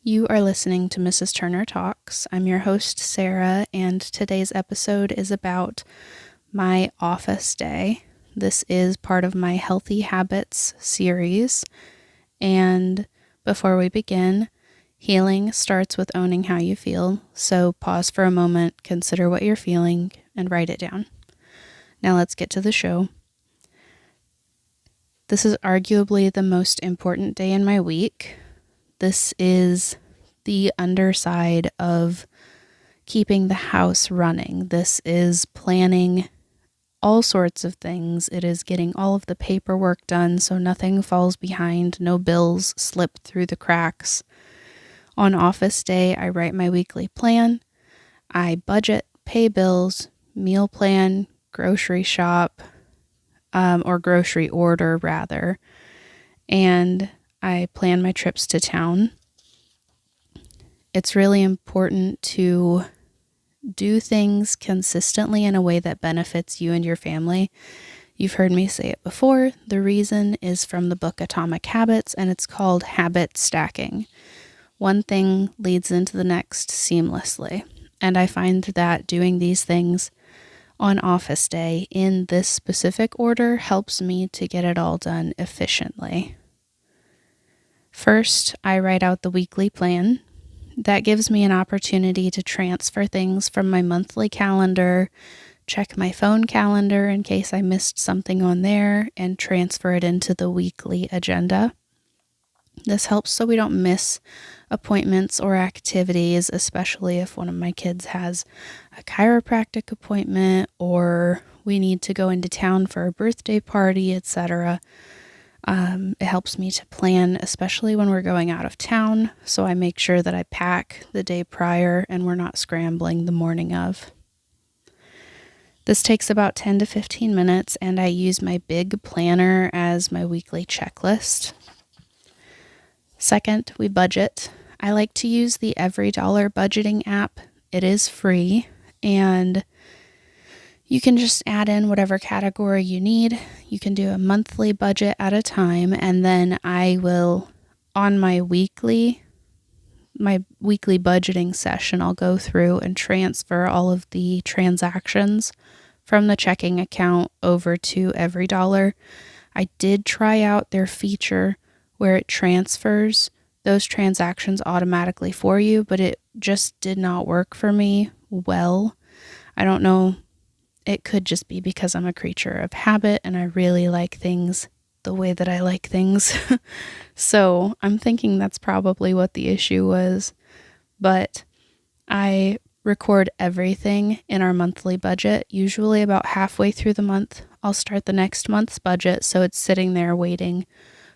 You are listening to Mrs. Turner Talks. I'm your host, Sarah, and today's episode is about my office day. This is part of my Healthy Habits series. And before we begin, healing starts with owning how you feel. So pause for a moment, consider what you're feeling, and write it down. Now let's get to the show. This is arguably the most important day in my week. This is the underside of keeping the house running. This is planning all sorts of things. It is getting all of the paperwork done so nothing falls behind, no bills slip through the cracks. On office day, I write my weekly plan. I budget, pay bills, meal plan, grocery shop, or grocery order rather, and I plan my trips to town. It's really important to do things consistently in a way that benefits you and your family. You've heard me say it before. The reason is from the book Atomic Habits, and it's called habit stacking. One thing leads into the next seamlessly, and I find that doing these things on office day in this specific order helps me to get it all done efficiently. First, I write out the weekly plan. That gives me an opportunity to transfer things from my monthly calendar, check my phone calendar in case I missed something on there, and transfer it into the weekly agenda. This helps so we don't miss appointments or activities, especially if one of my kids has a chiropractic appointment or we need to go into town for a birthday party, etc. It helps me to plan, especially when we're going out of town, so I make sure that I pack the day prior and we're not scrambling the morning of. This takes about 10 to 15 minutes, and I use my big planner as my weekly checklist. Second, we budget. I like to use the Every Dollar budgeting app. It is free, and you can just add in whatever category you need. You can do a monthly budget at a time, and then I will, on my weekly budgeting session, I'll go through and transfer all of the transactions from the checking account over to Every Dollar. I did try out their feature where it transfers those transactions automatically for you, but it just did not work for me well. I don't know. It could just be because I'm a creature of habit and I really like things the way that I like things. So I'm thinking that's probably what the issue was. But I record everything in our monthly budget. Usually about halfway through the month, I'll start the next month's budget. So it's sitting there waiting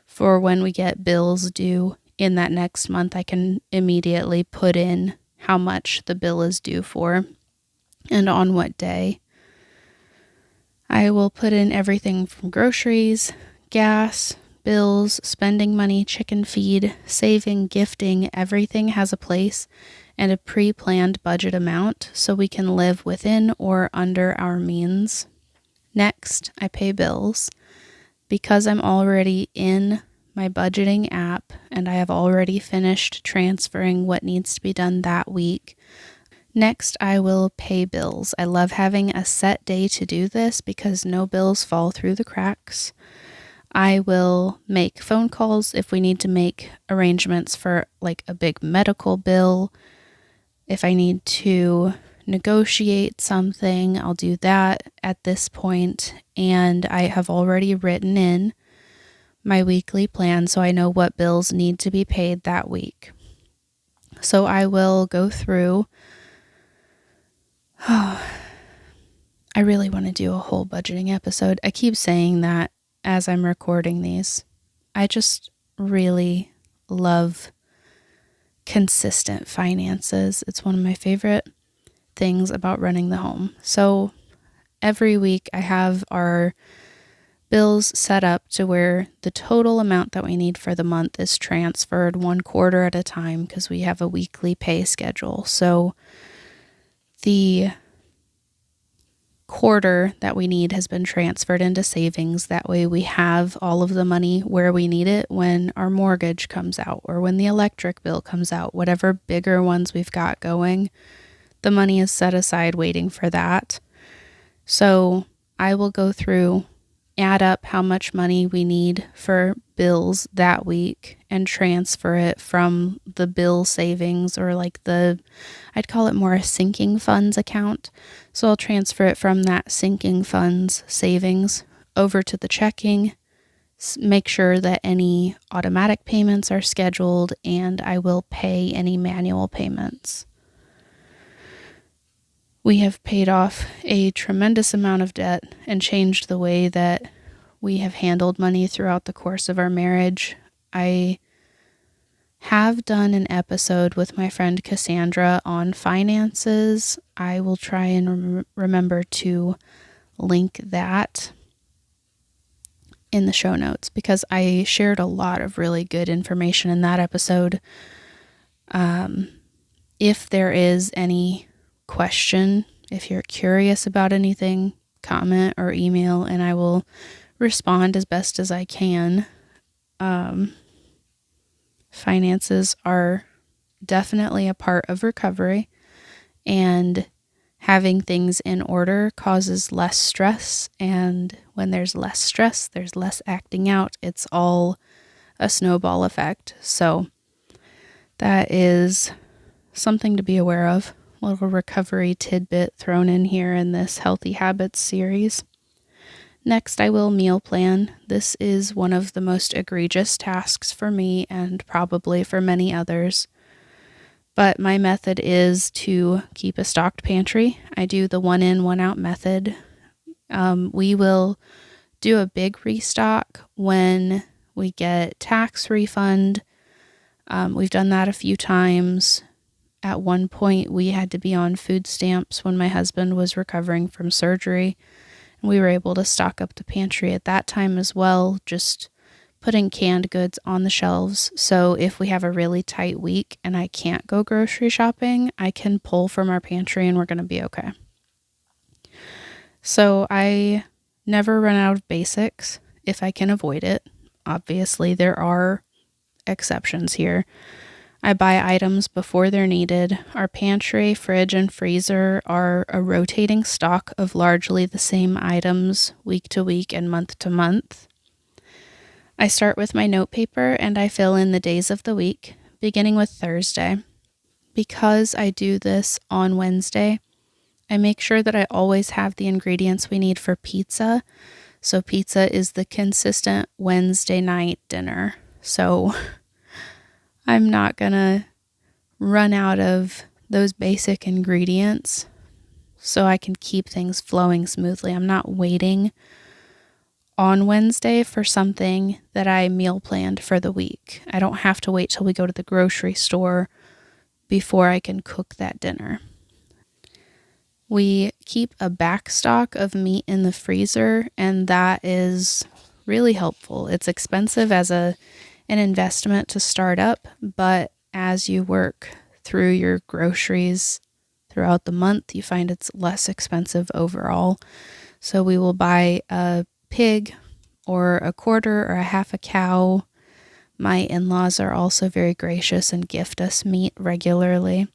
for when we get bills due in that next month. I can immediately put in how much the bill is due for and on what day. I will put in everything from groceries, gas, bills, spending money, chicken feed, saving, gifting. Everything has a place and a pre-planned budget amount so we can live within or under our means. Next, I pay bills. Because I'm already in my budgeting app and I have already finished transferring what needs to be done that week, next, I will pay bills. I love having a set day to do this because no bills fall through the cracks. I will make phone calls if we need to make arrangements for like a big medical bill. If I need to negotiate something, I'll do that at this point. And I have already written in my weekly plan so I know what bills need to be paid that week. So I will go through. Oh, I really want to do a whole budgeting episode. I keep saying that as I'm recording these. I just really love consistent finances. It's one of my favorite things about running the home. So every week I have our bills set up to where the total amount that we need for the month is transferred 1 quarter at a time because we have a weekly pay schedule. So the quarter that we need has been transferred into savings. That way we have all of the money where we need it when our mortgage comes out or when the electric bill comes out, whatever bigger ones we've got going, the money is set aside waiting for that. So I will go through, add up how much money we need for bills that week and transfer it from the bill savings, or like I'd call it more a sinking funds account. So I'll transfer it from that sinking funds savings over to the checking, make sure that any automatic payments are scheduled, and I will pay any manual payments. We have paid off a tremendous amount of debt and changed the way that we have handled money throughout the course of our marriage. I have done an episode with my friend Cassandra on finances. I will try and remember to link that in the show notes because I shared a lot of really good information in that episode. If there is any question, if you're curious about anything, comment or email and I will respond as best as I can. Finances are definitely a part of recovery, and having things in order causes less stress, and when there's less stress, there's less acting out. It's all a snowball effect. So that is something to be aware of. A little recovery tidbit thrown in here in this Healthy Habits series. Next, I will meal plan. This is one of the most egregious tasks for me and probably for many others. But my method is to keep a stocked pantry. I do the 1 in, 1 out method. We will do a big restock when we get tax refund. We've done that a few times. At one point, we had to be on food stamps when my husband was recovering from surgery. And we were able to stock up the pantry at that time as well, just putting canned goods on the shelves. So if we have a really tight week and I can't go grocery shopping, I can pull from our pantry and we're going to be okay. So I never run out of basics if I can avoid it. Obviously, there are exceptions here. I buy items before they're needed. Our pantry, fridge, and freezer are a rotating stock of largely the same items week to week and month to month. I start with my note paper and I fill in the days of the week, beginning with Thursday. Because I do this on Wednesday, I make sure that I always have the ingredients we need for pizza. So pizza is the consistent Wednesday night dinner. So I'm not going to run out of those basic ingredients so I can keep things flowing smoothly. I'm not waiting on Wednesday for something that I meal planned for the week. I don't have to wait till we go to the grocery store before I can cook that dinner. We keep a back stock of meat in the freezer, and that is really helpful. It's expensive as an investment to start up, but as you work through your groceries throughout the month, you find it's less expensive overall. So we will buy a pig or a quarter or a half a cow. My in-laws are also very gracious and gift us meat regularly.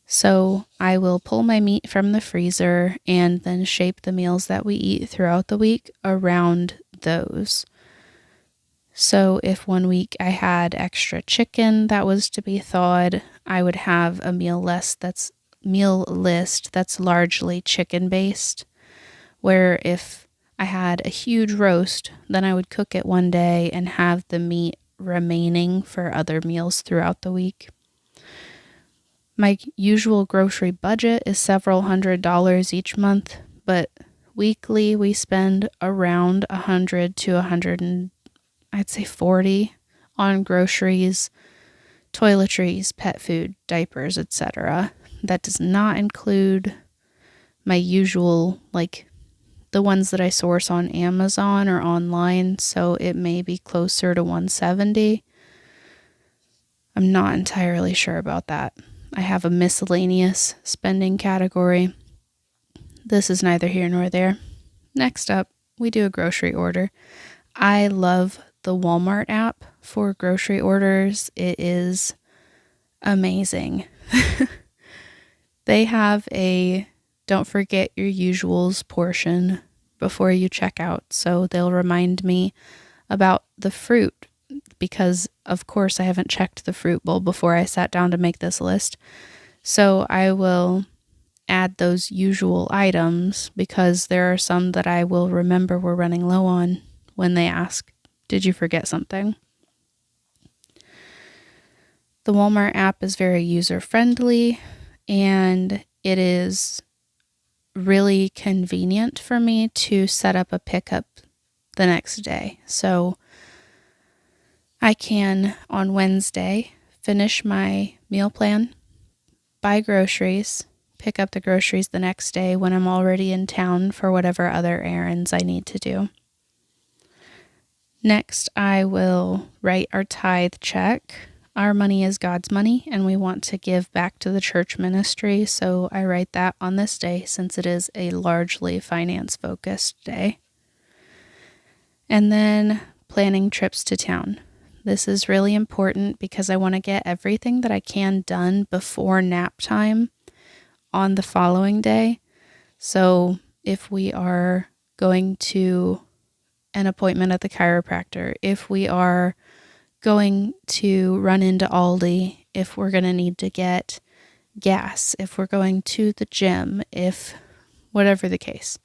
So I will pull my meat from the freezer and then shape the meals that we eat throughout the week around those. So if one week I had extra chicken that was to be thawed, I would have a meal list that's largely chicken based, where if I had a huge roast, then I would cook it one day and have the meat remaining for other meals throughout the week. My usual grocery budget is several $100s each month, but weekly we spend around $100 to $140 on groceries, toiletries, pet food, diapers, etc. That does not include my usual, like the ones that I source on Amazon or online, so it may be closer to $170. I'm not entirely sure about that. I have a miscellaneous spending category. this is neither here nor there. Next up, we do a grocery order. I love the Walmart app for grocery orders. It is amazing. They have a don't forget your usuals portion before you check out. So they'll remind me about the fruit because, of course, I haven't checked the fruit bowl before I sat down to make this list. So I will add those usual items because there are some that I will remember we're running low on when they ask, did you forget something? The Walmart app is very user-friendly and it is really convenient for me to set up a pickup the next day. So I can, on Wednesday, finish my meal plan, buy groceries, pick up the groceries the next day when I'm already in town for whatever other errands I need to do. Next, I will write our tithe check. Our money is God's money, and we want to give back to the church ministry, so I write that on this day since it is a largely finance-focused day. And then planning trips to town. This is really important because I want to get everything that I can done before nap time on the following day. So if we are going to an appointment at the chiropractor, if we are going to run into Aldi, if we're going to need to get gas, if we're going to the gym, if whatever the case,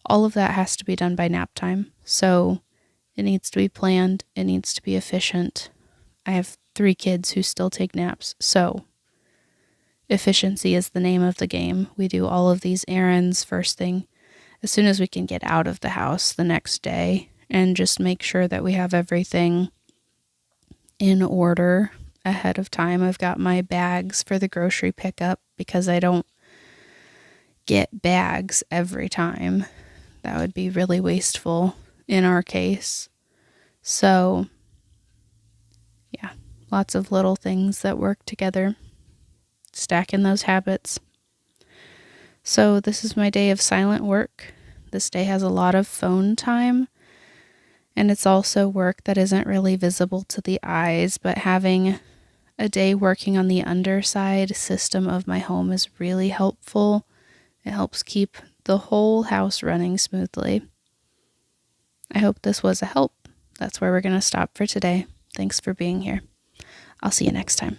all of that has to be done by nap time. So it needs to be planned. It needs to be efficient. I have 3 kids who still take naps. So efficiency is the name of the game. We do all of these errands first thing as soon as we can get out of the house the next day and just make sure that we have everything in order ahead of time. I've got my bags for the grocery pickup because I don't get bags every time. That would be really wasteful in our case. So, yeah, lots of little things that work together. Stacking those habits. So this is my day of silent work. This day has a lot of phone time. And it's also work that isn't really visible to the eyes, but having a day working on the underside system of my home is really helpful. It helps keep the whole house running smoothly. I hope this was a help. That's where we're going to stop for today. Thanks for being here. I'll see you next time.